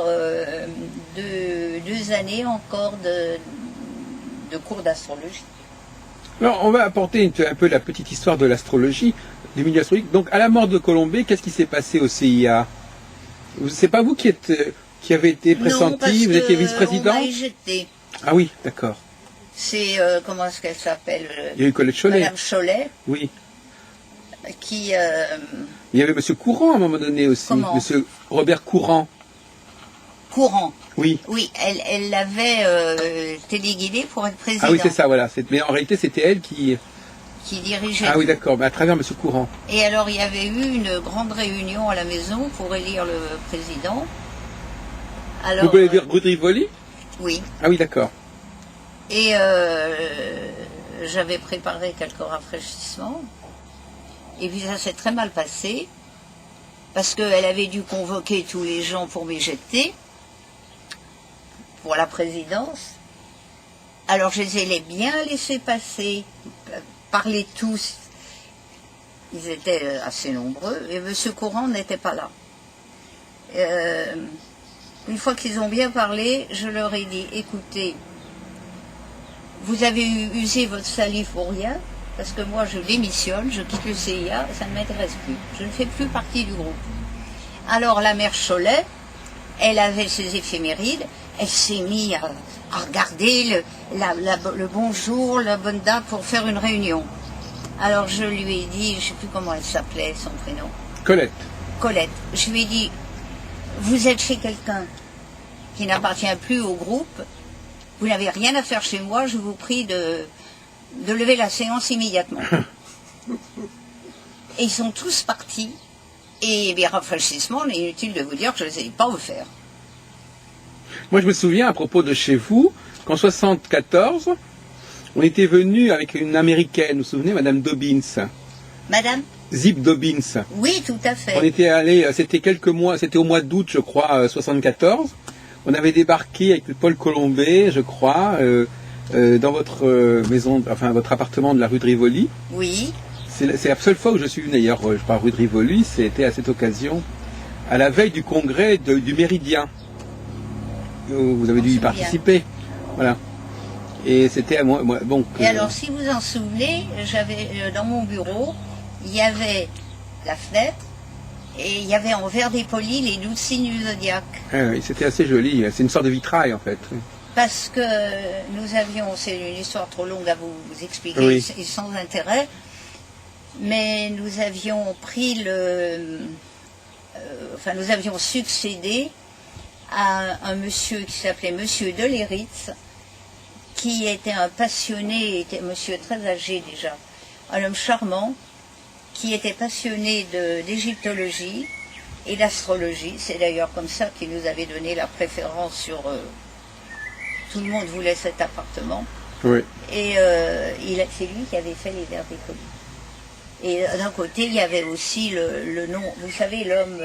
2 années encore de cours d'astrologie. Alors, on va apporter un peu la petite histoire de l'astrologie, du milieu astrologique. Donc, à la mort de Colombet, qu'est-ce qui s'est passé au CIA? C'est pas vous qui avez été pressenti, vous étiez vice-président? On m'a éjecté. Ah oui, d'accord. C'est, comment est-ce qu'elle s'appelle? Il y a eu Colette Chollet. Madame Chollet, Oui. qui... Il y avait Monsieur Courant à un moment donné aussi. Comment? Monsieur Robert Courant. Courant. Oui. Oui, elle l'avait téléguidée pour être présidente. Ah oui, c'est ça, voilà. Mais en réalité, c'était elle qui dirigeait. Ah oui, d'accord, mais à travers Monsieur Courant. Et alors, il y avait eu une grande réunion à la maison pour élire le président. Alors, Vous voulez dire Rue de Rivoli? Oui. Ah oui, d'accord. Et j'avais préparé quelques rafraîchissements. Et puis ça s'est très mal passé, parce qu'elle avait dû convoquer tous les gens pour m'éjecter, pour la présidence. Alors je les ai bien laissés passer, parler tous. Ils étaient assez nombreux, et M. Courant n'était pas là. Une fois qu'ils ont bien parlé, je leur ai dit, écoutez, vous avez usé votre salive pour rien, parce que moi je démissionne, je quitte le CIA, ça ne m'intéresse plus. Je ne fais plus partie du groupe. Alors la mère Chollet, elle avait ses éphémérides, elle s'est mise à regarder le bonjour, la bonne date pour faire une réunion. Alors je lui ai dit, je ne sais plus comment elle s'appelait, son prénom. Colette. Colette. Je lui ai dit, vous êtes chez quelqu'un qui n'appartient plus au groupe, vous n'avez rien à faire chez moi, je vous prie de lever la séance immédiatement. Et ils sont tous partis. Et bien, rafraîchissement, il est inutile de vous dire que je ne les ai pas offerts. Moi, je me souviens, à propos de chez vous, qu'en 1974, on était venu avec une américaine, vous vous souvenez, Madame Dobbins. Madame? Zip Dobbins. Oui, tout à fait. On était allé, c'était quelques mois, c'était au mois d'août, je crois, 74. On avait débarqué avec Paul Colombet, je crois, dans votre maison, enfin votre appartement de la rue de Rivoli. Oui. C'est la seule fois où je suis venu d'ailleurs, je parle rue de Rivoli, c'était à cette occasion, à la veille du congrès du Méridien. Vous avez dû y participer. Voilà. Et c'était à moi. Bon, Et alors, si vous en souvenez, j'avais dans mon bureau, il y avait la fenêtre et il y avait en verre dépoli les 12 signes du zodiaque. Ah oui, c'était assez joli. C'est une sorte de vitrail en fait. Parce que nous avions, c'est une histoire trop longue à vous expliquer, Oui. et sans intérêt, mais nous avions pris nous avions succédé à un monsieur qui s'appelait Monsieur Deleritz, qui était un passionné, était un monsieur très âgé déjà, un homme charmant, qui était passionné d'égyptologie et d'astrologie. C'est d'ailleurs comme ça qu'il nous avait donné la préférence sur... tout le monde voulait cet appartement. Oui. Et c'est lui qui avait fait les verres décollés. Et d'un côté, il y avait aussi le nom, vous savez, l'homme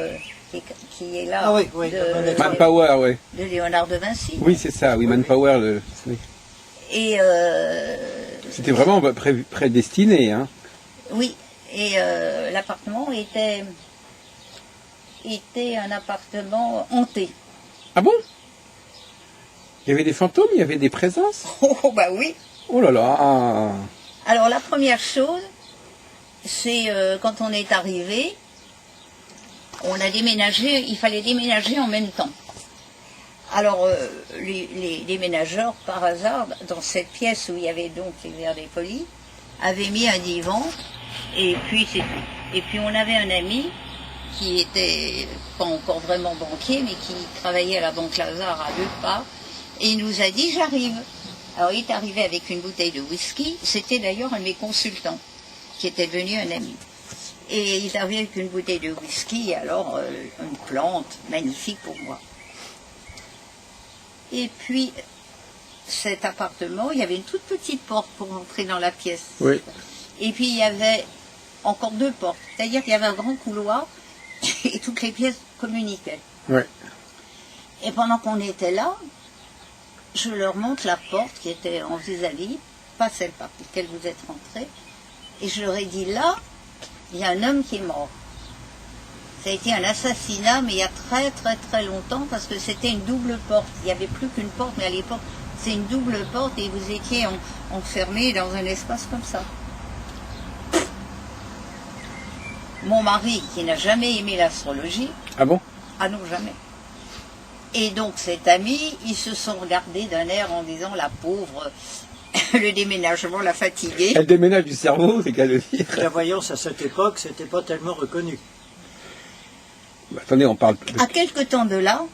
qui est là, Ah oui, oui, Manpower, oui. de Léonard de Vinci. Oui, c'est ça, oui, Manpower. Oui. Et c'était vraiment prédestiné, hein. oui, et l'appartement était un appartement hanté. Ah bon? Il y avait des fantômes, il y avait des présences? Oh bah oui. Oh là là. Alors la première chose, c'est quand on est arrivé, on a déménagé, il fallait déménager en même temps. Alors les déménageurs, par hasard, dans cette pièce où il y avait donc les verres dépolis, avaient mis un divan, et puis c'est tout. Et puis on avait un ami qui était pas encore vraiment banquier, mais qui travaillait à la Banque Lazare à 2 pas, et il nous a dit j'arrive. Alors il est arrivé avec une bouteille de whisky, c'était d'ailleurs un de mes consultants, qui était devenu un ami. Et il est arrivé avec une bouteille de whisky, et alors une plante magnifique pour moi. Et puis, cet appartement, il y avait une toute petite porte pour entrer dans la pièce. Oui. Et puis, il y avait encore 2 portes. C'est-à-dire qu'il y avait un grand couloir, et toutes les pièces communiquaient. Oui. Et pendant qu'on était là, je leur montre la porte qui était en vis-à-vis, pas celle par laquelle vous êtes rentrés, et je leur ai dit, là, il y a un homme qui est mort. Ça a été un assassinat, mais il y a très très très longtemps, parce que c'était une double porte. Il n'y avait plus qu'une porte, mais à l'époque, C'est une double porte et vous étiez enfermé dans un espace comme ça. Mon mari, qui n'a jamais aimé l'astrologie, Ah bon? ah non, jamais. Et donc cet ami, ils se sont regardés d'un air en disant la pauvre, le déménagement l'a fatiguée. Elle déménage du cerveau, c'est qu'à le dire. La voyance à cette époque, c'était pas tellement reconnu. Bah, attendez, on parle. À quelque temps de là,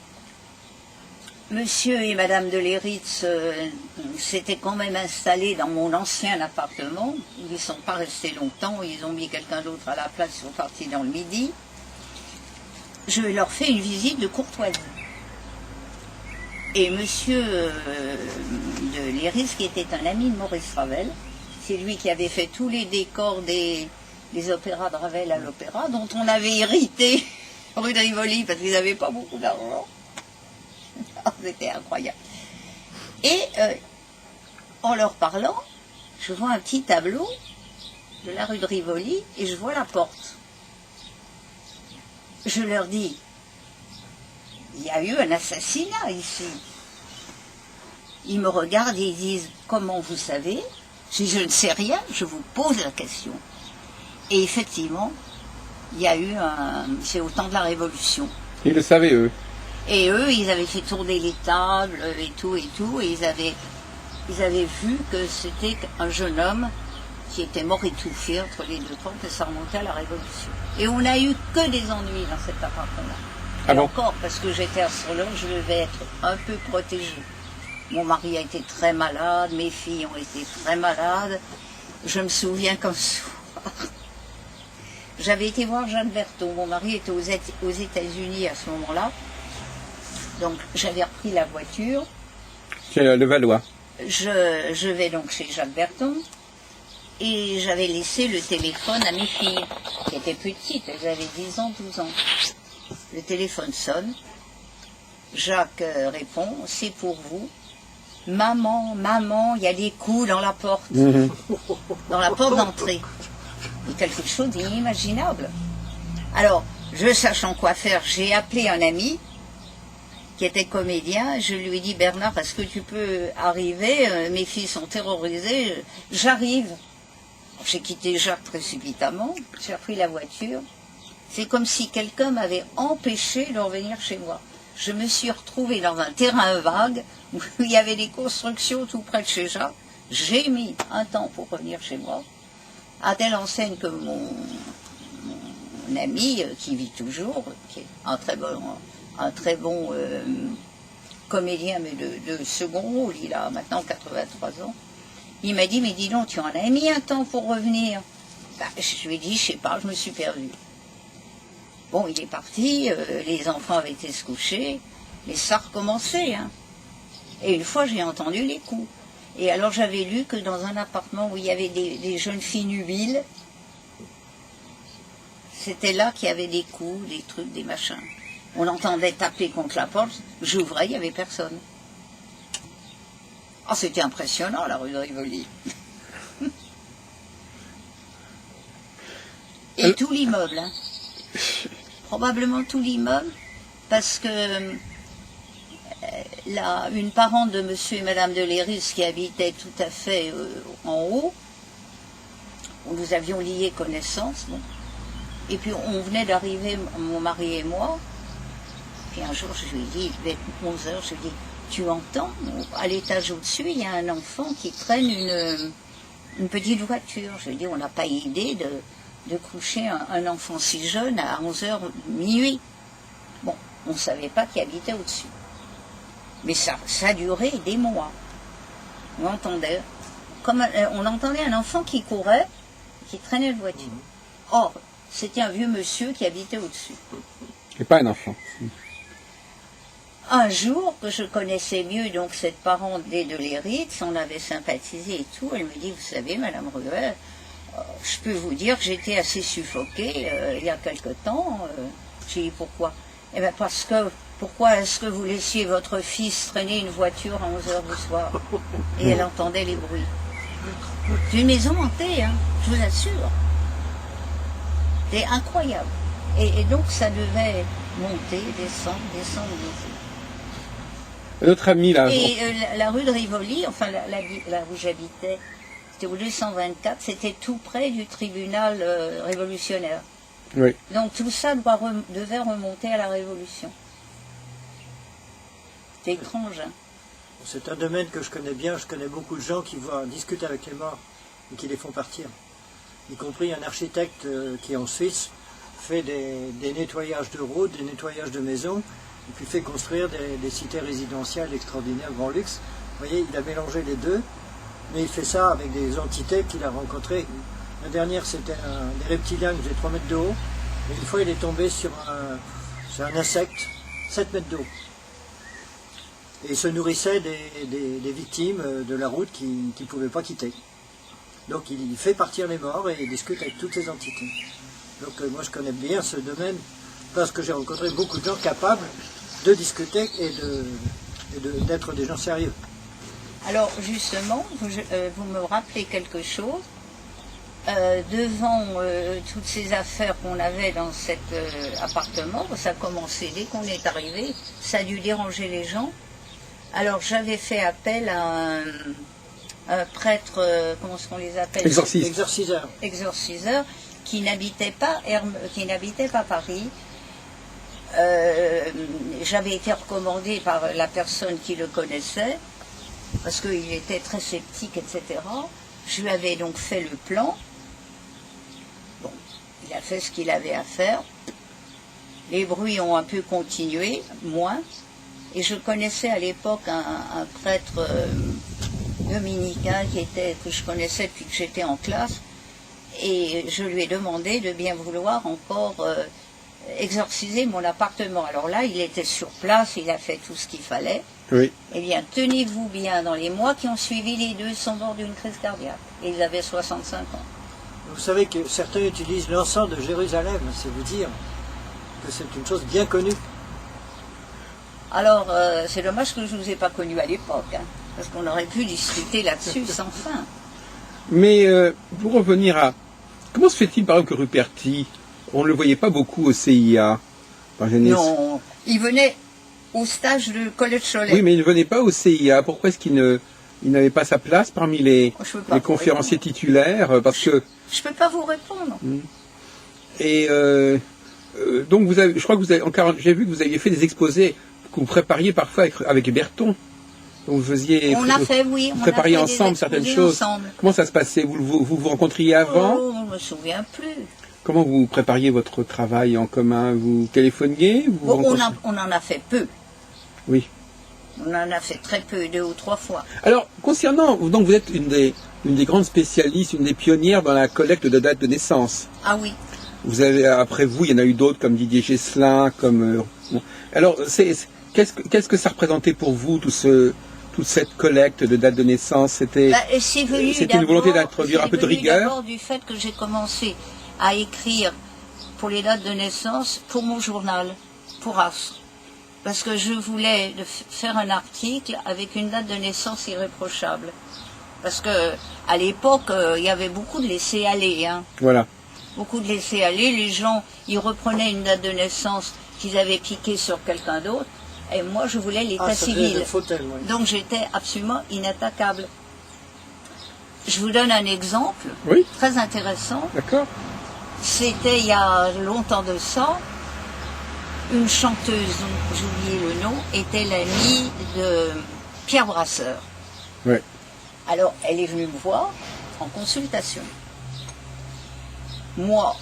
monsieur et madame de Léritz s'étaient quand même installés dans mon ancien appartement. Ils ne sont pas restés longtemps, ils ont mis quelqu'un d'autre à la place, ils sont partis dans le midi. Je leur fais une visite de courtoisie. Et monsieur de Léritz, qui était un ami de Maurice Ravel, c'est lui qui avait fait tous les décors des opéras de Ravel à l'opéra, dont on avait hérité rue de Rivoli, parce qu'ils n'avaient pas beaucoup d'argent. C'était incroyable. Et en leur parlant, je vois un petit tableau de la rue de Rivoli et je vois la porte. Je leur dis, il y a eu un assassinat ici. Ils me regardent et ils disent, comment vous savez? Je dis, je ne sais rien, je vous pose la question. Et effectivement, il y a eu c'est au temps de la Révolution. Ils le savaient, eux. Et eux, ils avaient fait tourner les tables et tout, et ils avaient vu que c'était un jeune homme qui était mort étouffé entre les deux portes, et ça remontait à la Révolution. Et on n'a eu que des ennuis dans cet appartement-là. Ah Et bon? encore, parce que j'étais astrologue, je devais être un peu protégée. Mon mari a été très malade, mes filles ont été très malades. Je me souviens comme soir. J'avais été voir Jeanne Berthaud. Mon mari était aux États-Unis à ce moment-là. Donc j'avais repris la voiture. Chez le Valois. Je vais donc chez Jacques Berton et j'avais laissé le téléphone à mes filles, qui étaient petites, elles avaient 10 ans, 12 ans. Le téléphone sonne, Jacques répond, c'est pour vous. Maman, maman, il y a des coups dans la porte, dans la porte d'entrée. Et quelque chose d'inimaginable. Alors, je sachant quoi faire, j'ai appelé un ami qui était comédien, je lui ai dit, Bernard, est-ce que tu peux arriver? Mes filles sont terrorisées, j'arrive. J'ai quitté Jacques précipitamment, j'ai repris la voiture. C'est comme si quelqu'un m'avait empêché de revenir chez moi. Je me suis retrouvée dans un terrain vague où il y avait des constructions tout près de chez Jacques. J'ai mis un temps pour revenir chez moi, à telle enseigne que mon ami, qui vit toujours, qui est un très bon comédien, mais de second rôle, il a maintenant 83 ans. Il m'a dit, mais dis donc, tu en as mis un temps pour revenir. Ben, je lui ai dit, je sais pas, je me suis perdue. Bon, il est parti, les enfants avaient été se coucher, mais ça recommençait. Hein. Et une fois, j'ai entendu les coups. Et alors, j'avais lu que dans un appartement où il y avait des jeunes filles nubiles, c'était là qu'il y avait des coups, des trucs, des machins. On entendait taper contre la porte, j'ouvrais, il n'y avait personne. Ah, c'était impressionnant, la rue de Rivoli. Et tout l'immeuble, hein. Probablement tout l'immeuble, parce que une parente de monsieur et madame de Léritz qui habitait tout à fait en haut, où nous avions lié connaissance, bon. Et puis on venait d'arriver, mon mari et moi. Puis un jour, je lui ai dit, il devait être 11 heures, je lui ai dit, tu entends, à l'étage au-dessus, il y a un enfant qui traîne une petite voiture. Je lui ai dit, on n'a pas idée de coucher un enfant si jeune à 11 heures minuit. Bon, on ne savait pas qui habitait au-dessus. Mais ça a duré des mois. On entendait un enfant qui courait, qui traînait une voiture. Or, c'était un vieux monsieur qui habitait au-dessus. Et pas un enfant. Un jour, que je connaissais mieux donc cette parente de Léritz, on avait sympathisé et tout, elle me dit, vous savez, Madame Ruel, je peux vous dire que j'étais assez suffoquée il y a quelque temps. J'ai dit, pourquoi? Eh bien, parce que, pourquoi est-ce que vous laissiez votre fils traîner une voiture à 11 heures du soir? Et elle entendait les bruits. C'est une maison hantée, hein, je vous assure. C'est incroyable. Et donc, ça devait monter, descendre, monter. Notre ami là. Et la rue de Rivoli, enfin la rue où j'habitais, c'était au 224, c'était tout près du tribunal révolutionnaire. Oui. Donc tout ça devait remonter à la Révolution. C'est étrange. Hein. C'est un domaine que je connais bien. Je connais beaucoup de gens qui discutent avec les morts et qui les font partir. Y compris un architecte qui en Suisse fait des nettoyages de routes, des nettoyages de maisons, et puis fait construire des cités résidentielles extraordinaires, grand luxe. Vous voyez, il a mélangé les deux, mais il fait ça avec des entités qu'il a rencontrées. La dernière, c'était des reptiliens qui faisaient 3 mètres de haut, et une fois, il est tombé sur un insecte, 7 mètres de haut. Et il se nourrissait des victimes de la route qu'il ne pouvait pas quitter. Donc il fait partir les morts et il discute avec toutes ces entités. Donc moi je connais bien ce domaine parce que j'ai rencontré beaucoup de gens capables de discuter et d'être des gens sérieux. Alors justement, vous me rappelez quelque chose. Devant toutes ces affaires qu'on avait dans cet appartement, ça a commencé dès qu'on est arrivé, ça a dû déranger les gens. Alors j'avais fait appel à un prêtre, comment est-ce qu'on les appelle? Exorciseur. Exorciseur, qui n'habitait pas Paris. J'avais été recommandée par la personne qui le connaissait, parce qu'il était très sceptique, etc. Je lui avais donc fait le plan. Bon, il a fait ce qu'il avait à faire. Les bruits ont un peu continué, moins. Et je connaissais à l'époque un prêtre dominicain que je connaissais depuis que j'étais en classe. Et je lui ai demandé de bien vouloir encore exorciser mon appartement. Alors là, il était sur place, il a fait tout ce qu'il fallait. Oui. Eh bien, tenez-vous bien, dans les mois qui ont suivi, les deux sont morts d'une crise cardiaque. Et ils avaient 65 ans. Vous savez que certains utilisent l'encens de Jérusalem, c'est vous dire que c'est une chose bien connue. Alors, c'est dommage que je ne vous ai pas connu à l'époque, hein, parce qu'on aurait pu discuter là-dessus sans fin. Mais pour revenir à... Comment se fait-il, par exemple, que Ruperti, on ne le voyait pas beaucoup au CIA par Genèse? Non, il venait au stage de Collège Cholet. Oui, mais il ne venait pas au CIA. Pourquoi est-ce qu'il n'avait pas sa place parmi les conférenciers titulaires? Parce que... Je ne peux pas vous répondre. Et donc, je crois que vous avez encore... J'ai vu que vous aviez fait des exposés que vous prépariez parfois avec Berton. Donc vous faisiez... On a fait, oui. Vous prépariez ensemble certaines choses. Ensemble. Comment ça se passait? Vous rencontriez avant? Oh, je ne me souviens plus. Comment vous prépariez votre travail en commun? Vous téléphoniez? On en a fait peu. Oui. On en a fait très peu, 2 ou 3 fois. Alors, concernant... Donc vous êtes une des grandes spécialistes, une des pionnières dans la collecte de dates de naissance. Ah oui. Vous avez, après vous, il y en a eu d'autres comme Didier Gesselin, comme... Bon. Alors, qu'est-ce que ça représentait pour vous, toute cette collecte de dates de naissance? C'était une volonté d'introduire un peu de rigueur? D'abord du fait que j'ai commencé à écrire pour les dates de naissance pour mon journal, pour Astre. Parce que je voulais faire un article avec une date de naissance irréprochable. Parce que à l'époque, il y avait beaucoup de laisser-aller. Hein. Voilà. Beaucoup de laisser-aller. Les gens, ils reprenaient une date de naissance qu'ils avaient piquée sur quelqu'un d'autre. Et moi, je voulais l'état civil. Oui. Donc, j'étais absolument inattaquable. Je vous donne un exemple très intéressant. D'accord. C'était il y a longtemps de ça. Une chanteuse, dont j'ai oublié le nom, était l'amie de Pierre Brasseur. Oui. Alors, elle est venue me voir en consultation. Moi,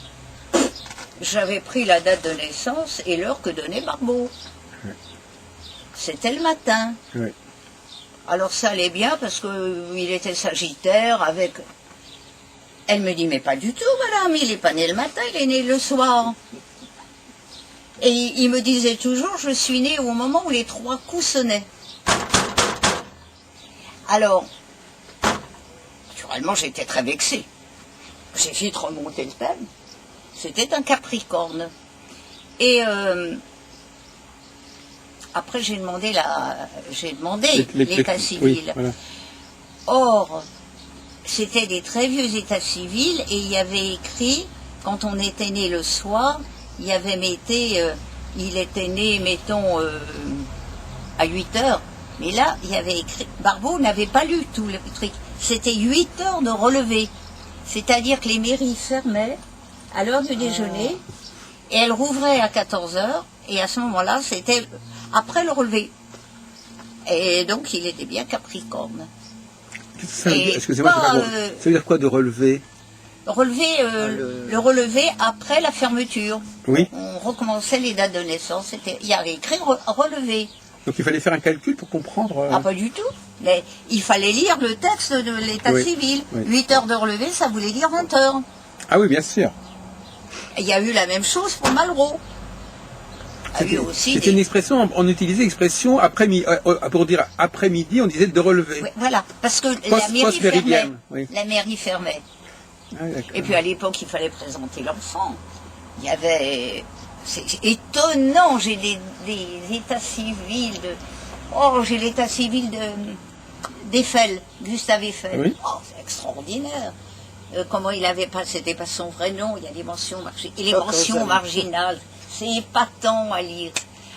j'avais pris la date de naissance et l'heure que donnait Barbeau. C'était le matin. Oui. Alors ça allait bien parce qu'il était sagittaire avec... Elle me dit, mais pas du tout, madame, il n'est pas né le matin, il est né le soir. Et il me disait toujours, je suis né au moment où les 3 coups sonnaient. Alors, naturellement, j'étais très vexée. J'ai vite remonté le thème. C'était un Capricorne. Et après, j'ai demandé l'état civil. Oui, voilà. Or, c'était des très vieux états civils et il y avait écrit, quand on était né le soir, il y avait il était né, mettons, à 8 heures, Mais là, il y avait écrit, Barbeau n'avait pas lu tout le truc. C'était 8 heures de relevé. C'est-à-dire que les mairies fermaient à l'heure du déjeuner et elles rouvraient à 14 heures. Et à ce moment-là, c'était après le relevé. Et donc, il était bien Capricorne. Ça veut dire, excusez-moi, ça veut dire quoi de relever? Le relevé après la fermeture. Oui. On recommençait les dates de naissance. Il y avait écrit relevé. Donc il fallait faire un calcul pour comprendre. Ah, pas du tout. Mais il fallait lire le texte de l'état civil. Oui. 8 heures de relevé, ça voulait dire 20 heures. Ah oui, bien sûr. Il y a eu la même chose pour Malraux. C'était une expression, on utilisait l'expression pour dire après-midi, on disait de relever. Oui, voilà, parce que la mairie fermait. Ah, et puis à l'époque, il fallait présenter l'enfant. Il y avait... C'est étonnant, j'ai des états civils j'ai l'état civil d'Eiffel, Gustave Eiffel. Oui. Oh, c'est extraordinaire. Comment il avait pas, c'était pas son vrai nom, il y a des mentions marginales. C'est épatant à lire.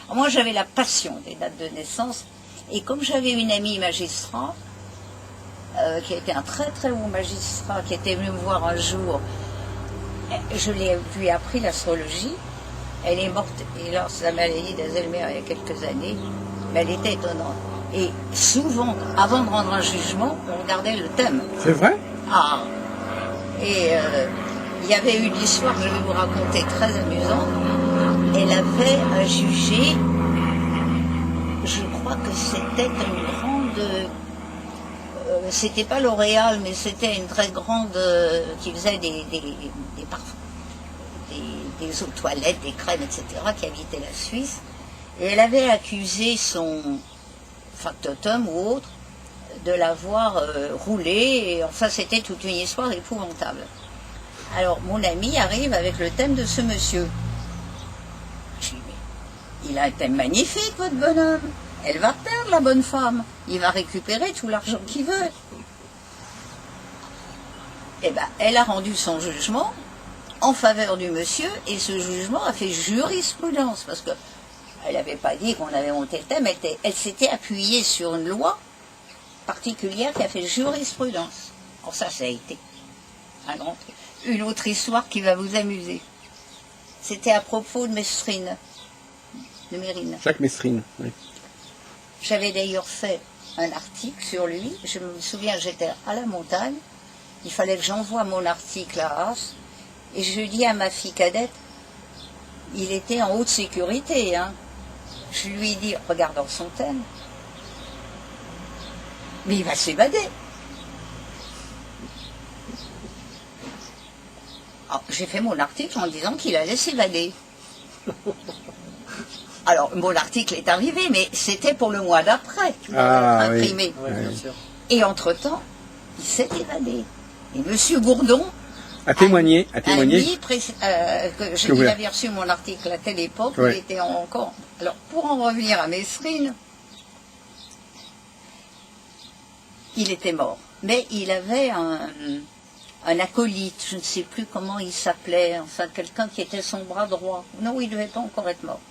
Alors moi, j'avais la passion des dates de naissance. Et comme j'avais une amie magistrat, qui était un très très haut magistrat, qui était venu me voir un jour, je lui ai appris l'astrologie. Elle est morte, hélas, la maladie d'Alzheimer il y a quelques années, mais elle était étonnante. Et souvent, avant de rendre un jugement, on regardait le thème. C'est vrai? Ah. Et il y avait une histoire que je vais vous raconter très amusante. Elle avait jugé, je crois que c'était une grande, c'était pas L'Oréal, mais c'était une très grande qui faisait des parfums, des eaux de toilette, des crèmes, etc., qui habitait la Suisse. Et elle avait accusé son factotum ou autre de l'avoir roulé. Et enfin, c'était toute une histoire épouvantable. Alors, mon ami arrive avec le thème de ce monsieur. Je lui dis, mais il a un thème magnifique, votre bonhomme. Elle va perdre, la bonne femme. Il va récupérer tout l'argent qu'il veut. Eh bien, elle a rendu son jugement en faveur du monsieur, et ce jugement a fait jurisprudence, parce que elle n'avait pas dit qu'on avait monté le thème, elle s'était appuyée sur une loi particulière qui a fait jurisprudence. Alors ça a été un grand truc. Une autre histoire qui va vous amuser. C'était à propos de Mestrine, de Mérine. Jacques Mestrine, oui. J'avais d'ailleurs fait un article sur lui. Je me souviens, j'étais à la montagne. Il fallait que j'envoie mon article à Arras. Et je dis à ma fille cadette, il était en haute sécurité, hein. Je lui dis, regardant son thème, mais il va s'évader. J'ai fait mon article en disant qu'il allait s'évader. Alors, mon article est arrivé, mais c'était pour le mois d'après, imprimé. Oui. Ouais, bien sûr. Et entre-temps, il s'est évadé. Et M. Gourdon a témoigné. Il avait reçu mon article à telle époque, il était encore... Alors, pour en revenir à Mestrine, il était mort. Mais il avait un acolyte, je ne sais plus comment il s'appelait, enfin quelqu'un qui était son bras droit. Non, il ne devait pas encore être mort.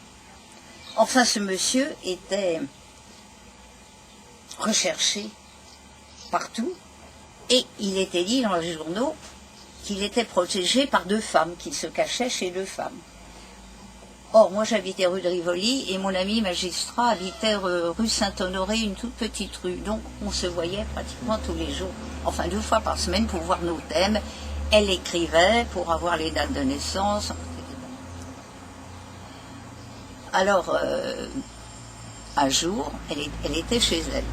Enfin, ce monsieur était recherché partout, et il était dit dans les journaux qu'il était protégé par 2 femmes, qu'il se cachait chez 2 femmes. Or, moi j'habitais rue de Rivoli, et mon ami magistrat habitait rue Saint-Honoré, une toute petite rue. Donc on se voyait pratiquement tous les jours, enfin 2 fois par semaine pour voir nos thèmes. Elle écrivait pour avoir les dates de naissance. Alors, un jour, elle était chez elle.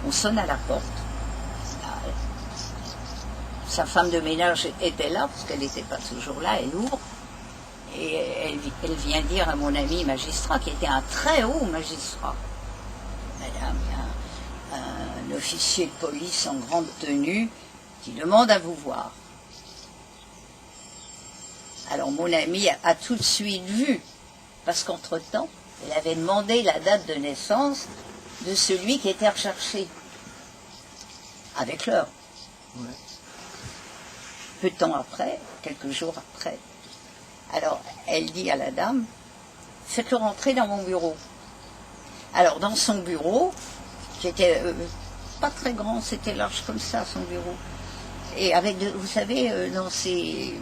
On sonne à la porte. Sa femme de ménage était là, parce qu'elle n'était pas toujours là, elle ouvre. Et elle vient dire à mon ami magistrat, qui était un très haut magistrat, madame, il y a un officier de police en grande tenue qui demande à vous voir. Alors mon ami a tout de suite vu, parce qu'entre-temps, elle avait demandé la date de naissance de celui qui était recherché, avec l'heure. Ouais. Peu de temps après, quelques jours après, alors elle dit à la dame, faites-le rentrer dans mon bureau. Alors, dans son bureau, qui était pas très grand, c'était large comme ça, son bureau. Et avec, vous savez, dans ces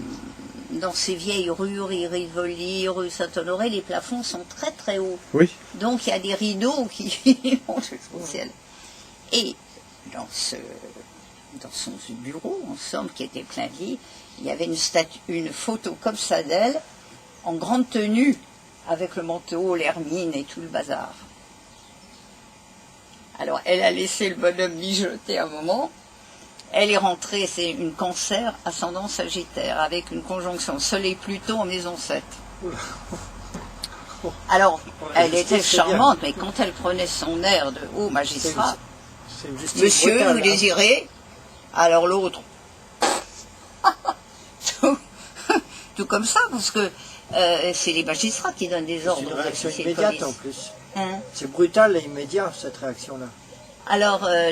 vieilles rues, rue Rivoli, rue Saint-Honoré, les plafonds sont très très hauts. Oui. Donc il y a des rideaux qui montent jusqu'au ciel. Et dans son bureau, en somme, qui était plein de lits, il y avait une photo comme ça d'elle, en grande tenue, avec le manteau, l'hermine et tout le bazar. Alors elle a laissé le bonhomme mijoter un moment. Elle est rentrée, c'est une Cancer, ascendant Sagittaire, avec une conjonction Soleil-Pluton en maison 7. Alors, elle était charmante, mais quand elle prenait son air de haut magistrat, monsieur, brutale, vous désirez? Alors l'autre, tout comme ça, parce que c'est les magistrats qui donnent des C'est ordres. une réaction aux officiers de immédiate police. en plus. Hein? C'est brutal et immédiat cette réaction-là. Alors,